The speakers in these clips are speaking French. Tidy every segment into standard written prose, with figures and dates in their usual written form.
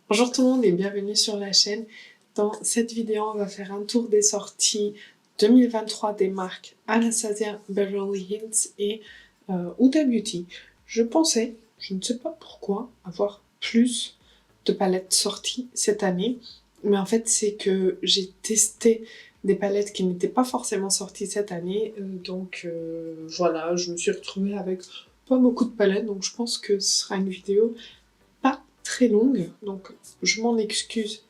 Bonjour tout le monde et bienvenue sur la chaîne. Dans cette vidéo, on va faire un tour des sorties 2023 des marques Anastasia, Beverly Hills et Huda Beauty. Je pensais, je ne sais pas pourquoi, avoir plus de palettes sorties cette année, mais en fait c'est que j'ai testé des palettes qui n'étaient pas forcément sorties cette année, donc voilà, je me suis retrouvée avec pas beaucoup de palettes, donc je pense que ce sera une vidéo pas très longue, donc je m'en excuse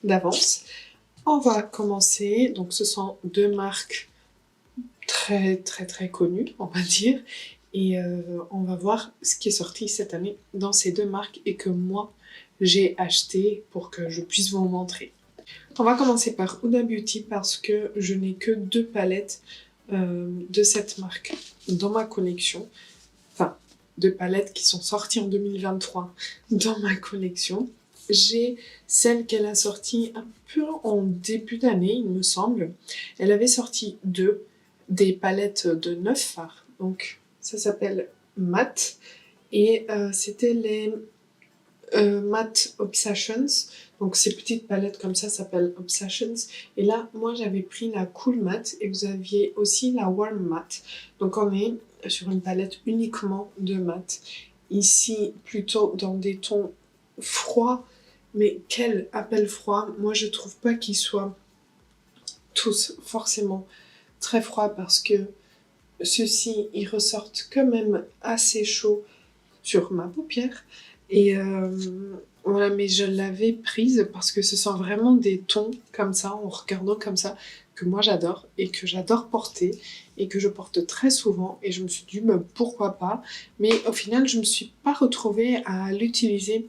d'avance. On va commencer, donc ce sont deux marques très connues, on va dire, et on va voir ce qui est sorti cette année dans ces deux marques et que moi j'ai acheté pour que je puisse vous montrer. On va commencer par Huda Beauty parce que je n'ai que deux palettes de cette marque dans ma collection. Enfin, deux palettes qui sont sorties en 2023 dans ma collection. J'ai celle qu'elle a sortie un peu en début d'année, il me semble. Elle avait sorti des palettes de 9 fards. Donc, ça s'appelle Matte. Et c'était les Matte Obsessions. Donc, ces petites palettes comme ça s'appellent Obsessions. Et là, moi, j'avais pris la Cool Matte et vous aviez aussi la Warm Matte. Donc, on est sur une palette uniquement de matte. Ici, plutôt dans des tons froids, mais quel appel froid. Moi, je trouve pas qu'ils soient tous forcément très froids parce que ceux-ci, ils ressortent quand même assez chaud sur ma paupière. Et voilà, mais je l'avais prise parce que ce sont vraiment des tons comme ça, en regardant comme ça, que moi j'adore et que j'adore porter et que je porte très souvent. Et je me suis dit, bah, pourquoi pas. Mais au final, je me suis pas retrouvée à l'utiliser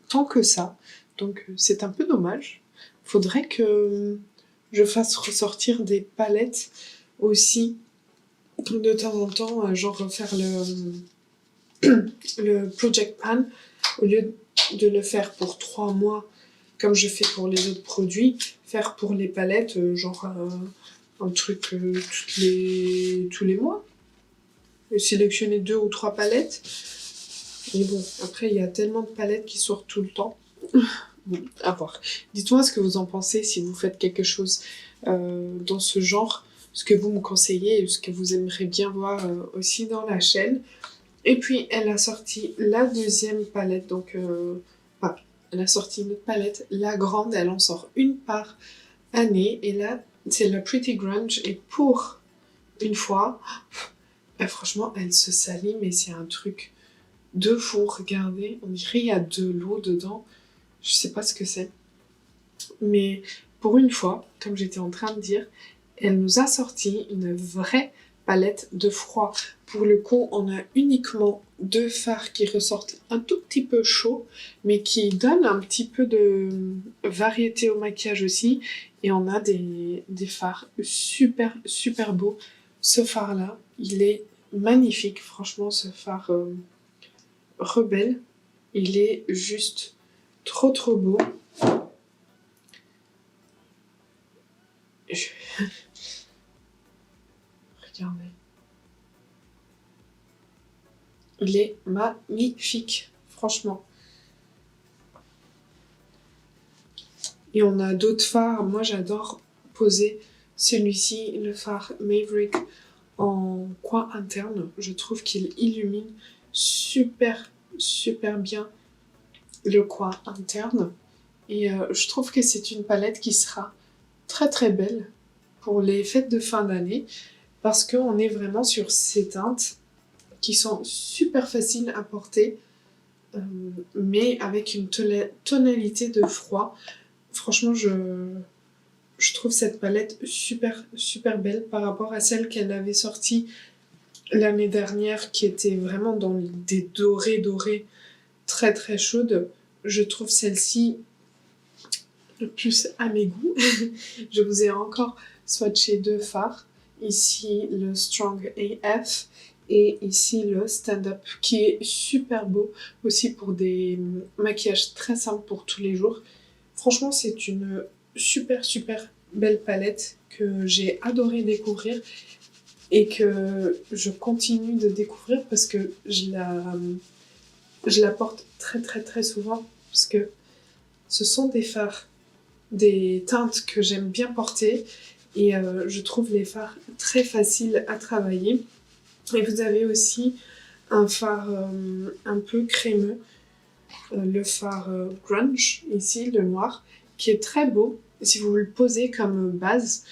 tant que ça. Donc c'est un peu dommage. Faudrait que je fasse ressortir des palettes aussi de temps en temps, genre faire le Project Pan, au lieu de le faire pour 3 mois, comme je fais pour les autres produits, faire pour les palettes, genre un truc tous les mois. Sélectionner 2 ou 3 palettes. Mais bon, après, il y a tellement de palettes qui sortent tout le temps. Bon, à voir. Dites-moi ce que vous en pensez, si vous faites quelque chose dans ce genre, ce que vous me conseillez et ce que vous aimeriez bien voir aussi dans la chaîne. Et puis, elle a sorti la deuxième palette, donc, enfin, elle a sorti une autre palette, la grande, elle en sort une par année, et là, c'est la Pretty Grunge, et pour une fois, franchement, elle se salit, mais c'est un truc de fou, regardez, on dirait qu'il y a de l'eau dedans, je sais pas ce que c'est, mais pour une fois, comme j'étais en train de dire, elle nous a sorti une vraie palette de froid. Pour le coup, on a uniquement 2 fards qui ressortent un tout petit peu chaud, mais qui donnent un petit peu de variété au maquillage aussi. Et on a des fards super beaux. Ce fard-là, il est magnifique. Franchement, ce fard rebelle, il est juste trop beau. Regardez. Il est magnifique, franchement. Et on a d'autres fards. Moi, j'adore poser celui-ci, le fard Maverick, en coin interne. Je trouve qu'il illumine super bien le coin interne. Et je trouve que c'est une palette qui sera très belle pour les fêtes de fin d'année parce qu'on est vraiment sur ces teintes qui sont super faciles à porter, mais avec une tonalité de froid. Franchement, je trouve cette palette super belle par rapport à celle qu'elle avait sortie l'année dernière, qui était vraiment dans des dorés très chaudes. Je trouve celle-ci le plus à mes goûts. Je vous ai encore swatché 2 fards. Ici, le Strong AF et ici, le Stand Up, qui est super beau aussi pour des maquillages très simples pour tous les jours. Franchement, c'est une super belle palette que j'ai adoré découvrir et que je continue de découvrir parce que je la porte très souvent parce que Ce sont des fards, des teintes que j'aime bien porter et je trouve les fards très faciles à travailler. Et vous avez aussi un fard un peu crémeux, le fard grunge, ici, le noir, qui est très beau si vous le posez comme base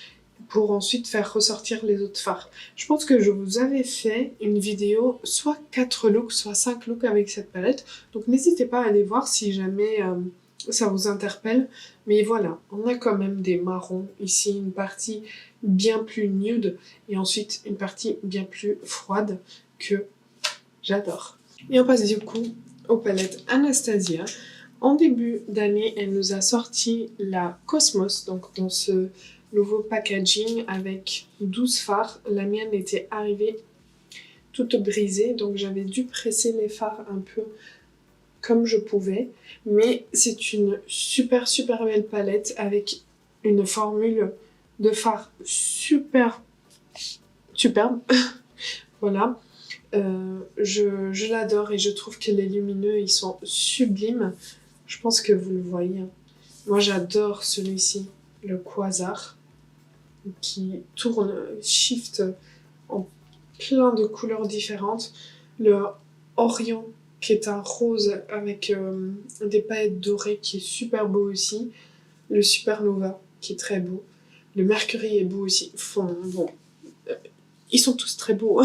pour ensuite faire ressortir les autres fards. Je pense que je vous avais fait une vidéo, soit 4 looks, soit 5 looks avec cette palette, donc n'hésitez pas à aller voir si jamais ça vous interpelle. Mais voilà, on a quand même des marrons ici, une partie bien plus nude et ensuite une partie bien plus froide que j'adore. Et on passe du coup aux palettes Anastasia. En début d'année, elle nous a sorti la Cosmos, donc dans ce nouveau packaging avec 12 fards. La mienne était arrivée toute brisée, donc j'avais dû presser les fards un peu comme je pouvais. Mais c'est une super belle palette avec une formule de fard superbe. Voilà. Je l'adore et je trouve que les lumineux, ils sont sublimes. Je pense que vous le voyez. Moi, j'adore celui-ci, le Quasar, qui tourne, shift en plein de couleurs différentes. Le Orion, qui est un rose avec des paillettes dorées, qui est super beau aussi. Le Supernova, qui est très beau. Le Mercury est beau aussi. Enfin, bon, ils sont tous très beaux.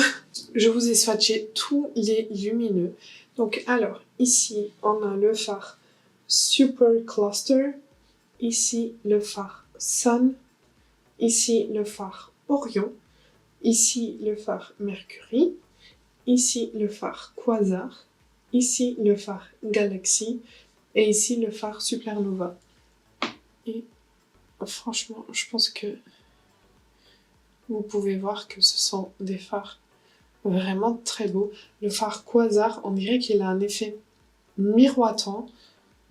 Je vous ai swatché tous les lumineux. Donc alors, ici, on a le fard Super Cluster. Ici, le fard Sun. Ici, le fard Orion. Ici, le fard Mercury. Ici, le fard Quasar. Ici, le fard Galaxy. Et ici, le fard Supernova. Et franchement, je pense que vous pouvez voir que ce sont des fards vraiment très beaux. Le fard Quasar, on dirait qu'il a un effet miroitant.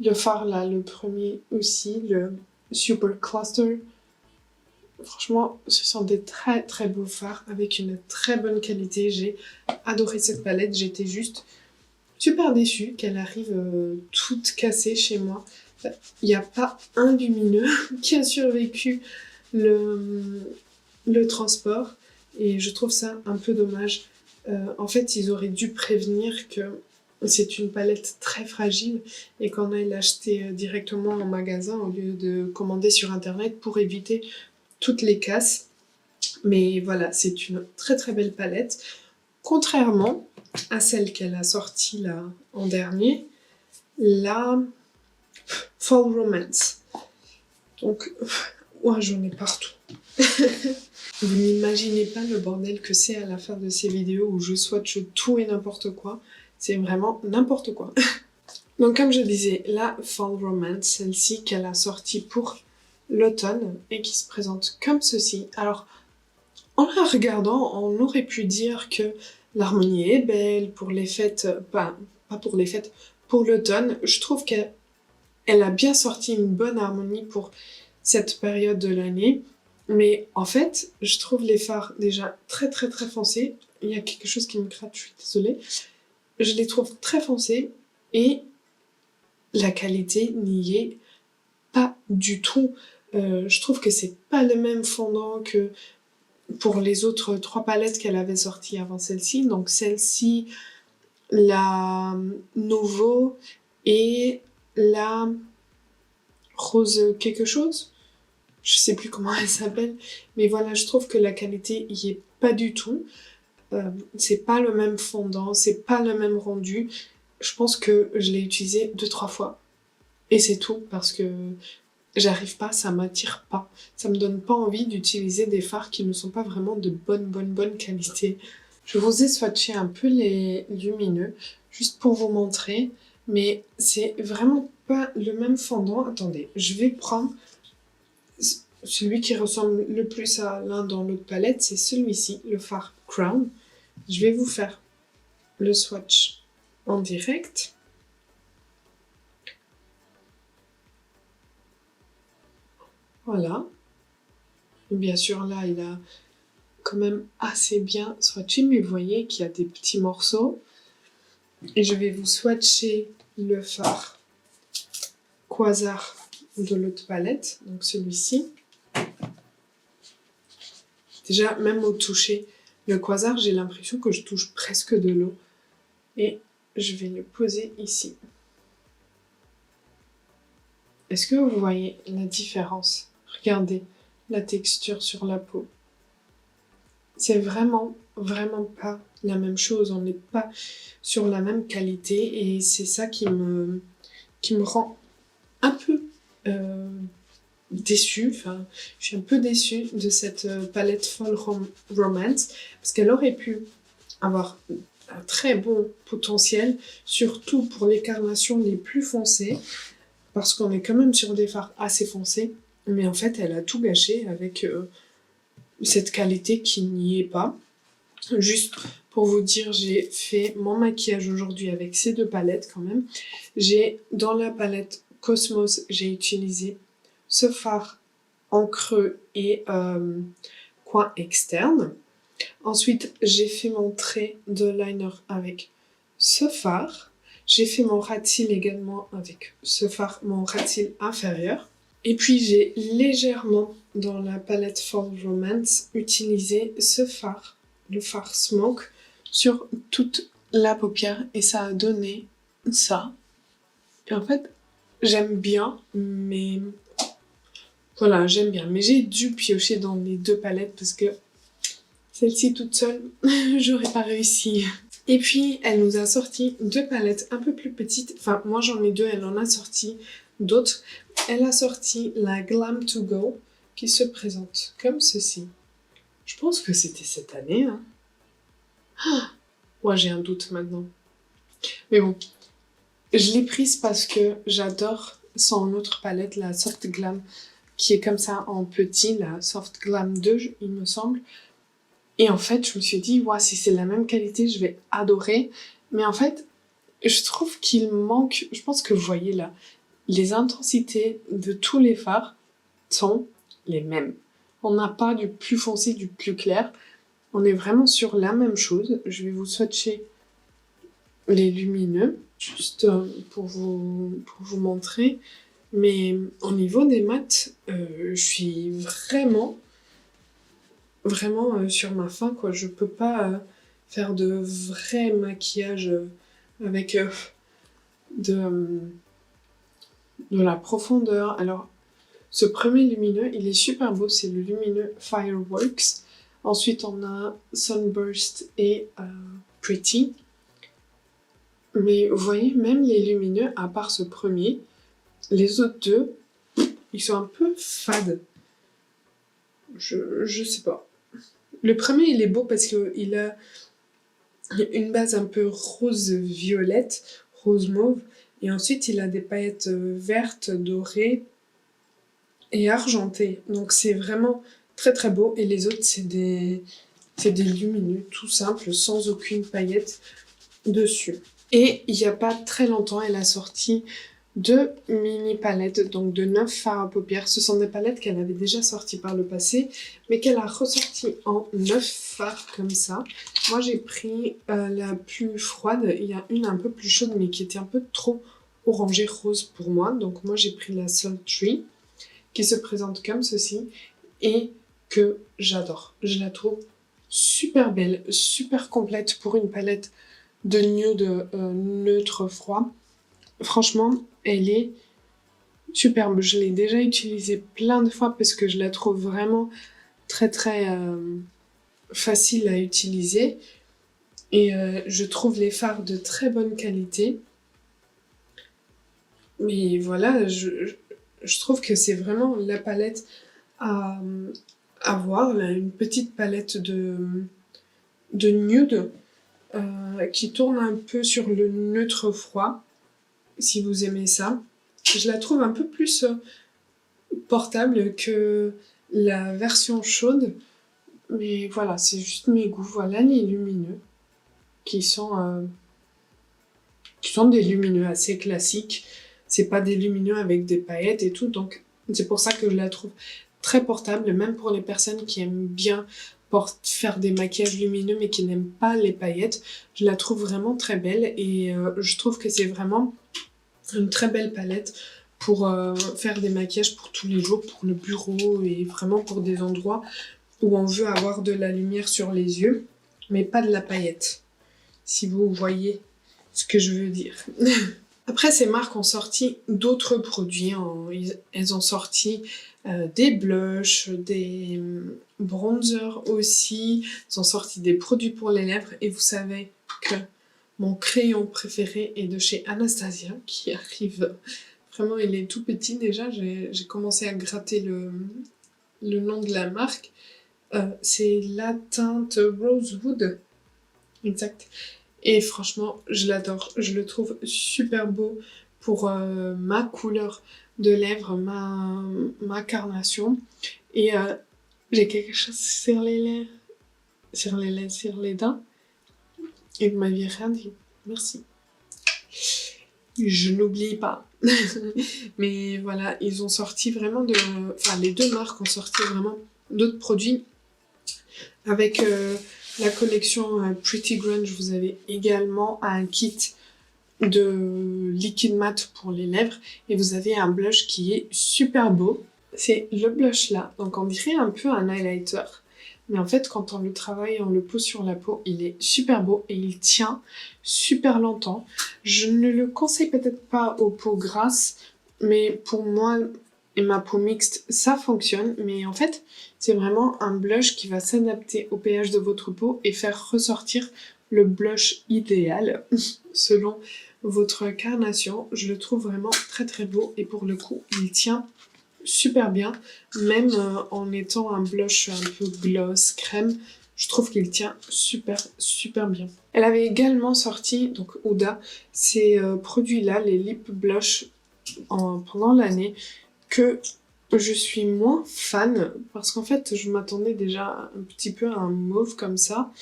Le fard là, le premier aussi, le Super Cluster. Franchement, ce sont des très beaux fards avec une très bonne qualité. J'ai adoré cette palette. J'étais juste super déçue qu'elle arrive toute cassée chez moi. Il n'y a pas un lumineux qui a survécu le transport et je trouve ça un peu dommage. En fait, ils auraient dû prévenir que c'est une palette très fragile et qu'on aille l'acheter directement en magasin au lieu de commander sur internet pour éviter toutes les casses. Mais voilà, c'est une très belle palette. Contrairement à celle qu'elle a sortie là en dernier, la Fall Romance. Donc, ouais, j'en ai partout. Vous n'imaginez pas le bordel que c'est à la fin de ces vidéos où je swatche tout et n'importe quoi. C'est vraiment n'importe quoi. Donc comme je disais, la Fall Romance, celle-ci qu'elle a sortie pour l'automne et qui se présente comme ceci. Alors, en la regardant, on aurait pu dire que l'harmonie est belle pour les fêtes, pas pour les fêtes, pour l'automne. Je trouve qu'elle a bien sorti une bonne harmonie pour cette période de l'année. Mais en fait, je trouve les fards déjà très foncés. Il y a quelque chose qui me gratte, je suis désolée. Je les trouve très foncés et la qualité n'y est pas du tout. Je trouve que c'est pas le même fondant que pour les autres 3 palettes qu'elle avait sorties avant celle-ci. Donc celle-ci, la Nouveau et la Rose quelque chose. Je sais plus comment elle s'appelle. Mais voilà, je trouve que la qualité y est pas du tout. C'est pas le même fondant, c'est pas le même rendu. Je pense que je l'ai utilisé 2-3 fois. Et c'est tout, parce que j'arrive pas, ça m'attire pas. Ça me donne pas envie d'utiliser des fards qui ne sont pas vraiment de bonne qualité. Je vous ai swatché un peu les lumineux, juste pour vous montrer, mais c'est vraiment pas le même fondant. Attendez, je vais prendre celui qui ressemble le plus à l'un dans l'autre palette, c'est celui-ci, le fard Crown. Je vais vous faire le swatch en direct. Voilà. Et bien sûr, là, il a quand même assez bien swatché, mais vous voyez qu'il y a des petits morceaux. Et je vais vous swatcher le fard Quasar de l'autre palette, donc celui-ci. Déjà, même au toucher, le Quasar, j'ai l'impression que je touche presque de l'eau. Et je vais le poser ici. Est-ce que vous voyez la différence? Regardez la texture sur la peau. C'est vraiment pas la même chose. On n'est pas sur la même qualité et c'est ça qui me rend un peu déçue. Enfin, je suis un peu déçue de cette palette Fall Romance parce qu'elle aurait pu avoir un très bon potentiel, surtout pour les carnations les plus foncées, parce qu'on est quand même sur des fards assez foncés, mais en fait elle a tout gâché avec cette qualité qui n'y est pas. Juste pour vous dire, j'ai fait mon maquillage aujourd'hui avec ces deux palettes quand même. Dans la palette Cosmos, j'ai utilisé ce fard en creux et coin externe. Ensuite, j'ai fait mon trait de liner avec ce fard. J'ai fait mon ras de cils également avec ce fard, mon ras de cils inférieur. Et puis, j'ai légèrement, dans la palette Fall Romance, utilisé ce fard, le fard Smoke, sur toute la paupière. Et ça a donné ça. Et en fait, j'aime bien, mais... Voilà, j'aime bien. Mais j'ai dû piocher dans les deux palettes parce que celle-ci toute seule, j'aurais pas réussi. Et puis, elle nous a sorti deux palettes un peu plus petites. Enfin, moi j'en ai deux, elle en a sorti d'autres. Elle a sorti la Glam to Go, qui se présente comme ceci. Je pense que c'était cette année. Hein. Ah, moi j'ai un doute maintenant. Mais bon, je l'ai prise parce que j'adore son autre palette, la Soft Glam, qui est comme ça en petit, la Soft Glam 2, il me semble. Et en fait, je me suis dit, ouais, si c'est la même qualité, je vais adorer. Mais en fait, je trouve qu'il manque... Je pense que vous voyez là, les intensités de tous les fards sont les mêmes. On n'a pas du plus foncé, du plus clair. On est vraiment sur la même chose. Je vais vous swatcher les lumineux, juste pour vous montrer. Mais au niveau des mats, je suis vraiment sur ma faim, quoi. Je peux pas faire de vrai maquillage avec de la profondeur. Alors, ce premier lumineux, il est super beau, c'est le lumineux Fireworks. Ensuite, on a Sunburst et Pretty. Mais vous voyez, même les lumineux, à part ce premier, les autres deux, ils sont un peu fades. Je sais pas. Le premier, il est beau parce qu'il a une base un peu rose-violette, rose-mauve, et ensuite il a des paillettes vertes, dorées et argentées. Donc c'est vraiment très très beau. Et les autres, c'est des lumineux, tout simples, sans aucune paillette dessus. Et il n'y a pas très longtemps, elle a sorti deux mini palettes, donc de 9 fards à paupières. Ce sont des palettes qu'elle avait déjà sorties par le passé, mais qu'elle a ressorties en 9 fards comme ça. Moi j'ai pris la plus froide, il y a une un peu plus chaude mais qui était un peu trop orangée rose pour moi. Donc moi j'ai pris la Sultry, qui se présente comme ceci, et que j'adore. Je la trouve super belle, super complète pour une palette de nude neutre froid. Franchement, elle est superbe. Je l'ai déjà utilisée plein de fois parce que je la trouve vraiment très très facile à utiliser. Et je trouve les fards de très bonne qualité. Mais voilà, je trouve que c'est vraiment la palette à voir. Là, une petite palette de nude qui tourne un peu sur le neutre froid. Si vous aimez ça. Je la trouve un peu plus portable que la version chaude. Mais voilà, c'est juste mes goûts. Voilà les lumineux qui sont des lumineux assez classiques. C'est pas des lumineux avec des paillettes et tout. Donc c'est pour ça que je la trouve très portable, même pour les personnes qui aiment bien faire des maquillages lumineux mais qui n'aiment pas les paillettes. Je la trouve vraiment très belle et je trouve que c'est vraiment une très belle palette pour faire des maquillages pour tous les jours, pour le bureau et vraiment pour des endroits où on veut avoir de la lumière sur les yeux, mais pas de la paillette, si vous voyez ce que je veux dire. Après, ces marques ont sorti d'autres produits. Elles ont sorti des blushs, des bronzers aussi. Elles ont sorti des produits pour les lèvres. Et vous savez que mon crayon préféré est de chez Anastasia, qui arrive. Vraiment, il est tout petit déjà. J'ai commencé à gratter le nom de la marque. C'est la teinte Rosewood. Exact. Et franchement, je l'adore. Je le trouve super beau pour ma couleur de lèvres, ma carnation. Et j'ai quelque chose sur les lèvres, sur les dents. Et vous m'aviez rien dit. Merci. Je n'oublie pas. Mais voilà, ils ont sorti vraiment Enfin, les deux marques ont sorti vraiment d'autres produits avec... la collection Pretty Grunge, vous avez également un kit de liquide mat pour les lèvres et vous avez un blush qui est super beau. C'est le blush là, donc on dirait un peu un highlighter. Mais en fait, quand on le travaille, on le pose sur la peau, il est super beau et il tient super longtemps. Je ne le conseille peut-être pas aux peaux grasses, mais pour moi et ma peau mixte, ça fonctionne. Mais en fait, c'est vraiment un blush qui va s'adapter au pH de votre peau et faire ressortir le blush idéal selon votre carnation. Je le trouve vraiment très très beau et pour le coup, il tient super bien, même en étant un blush un peu gloss, crème, je trouve qu'il tient super bien. Elle avait également sorti, donc Huda, ces produits-là, les lip blush pendant l'année, que je suis moins fan, parce qu'en fait, je m'attendais déjà un petit peu à un mauve comme ça,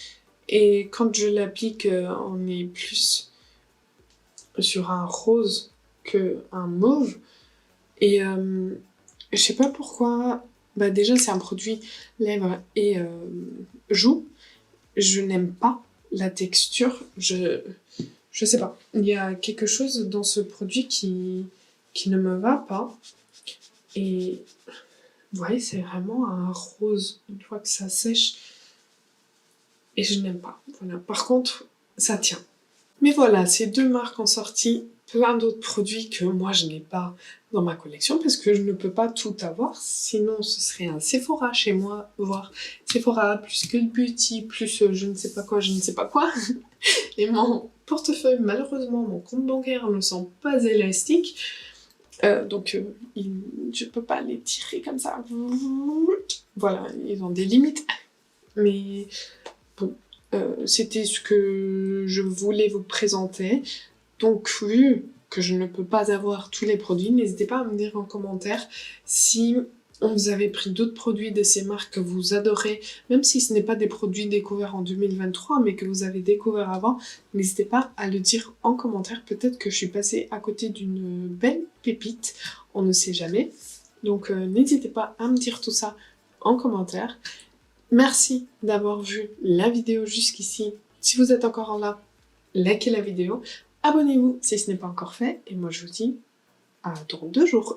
et quand je l'applique, on est plus sur un rose qu'un mauve, et je sais pas pourquoi, bah déjà c'est un produit lèvres et joues. Je n'aime pas la texture, je sais pas. Il y a quelque chose dans ce produit qui ne me va pas. Et vous voyez, c'est vraiment un rose une fois que ça sèche. Et je n'aime pas. Voilà. Par contre, ça tient. Mais voilà, ces deux marques ont sorti plein d'autres produits que moi je n'ai pas dans ma collection parce que je ne peux pas tout avoir, sinon ce serait un Sephora chez moi, voire Sephora plus que le beauty, plus je ne sais pas quoi. Et mon portefeuille, malheureusement, mon compte bancaire ne sont pas élastiques, donc je peux pas les tirer comme ça. Voilà, ils ont des limites. Mais bon, c'était ce que je voulais vous présenter. Donc, vu que je ne peux pas avoir tous les produits, n'hésitez pas à me dire en commentaire si vous avez pris d'autres produits de ces marques que vous adorez, même si ce n'est pas des produits découverts en 2023, mais que vous avez découvert avant, n'hésitez pas à le dire en commentaire. Peut-être que je suis passée à côté d'une belle pépite, on ne sait jamais. Donc, n'hésitez pas à me dire tout ça en commentaire. Merci d'avoir vu la vidéo jusqu'ici. Si vous êtes encore là, likez la vidéo. Abonnez-vous si ce n'est pas encore fait. Et moi, je vous dis à dans 2 jours.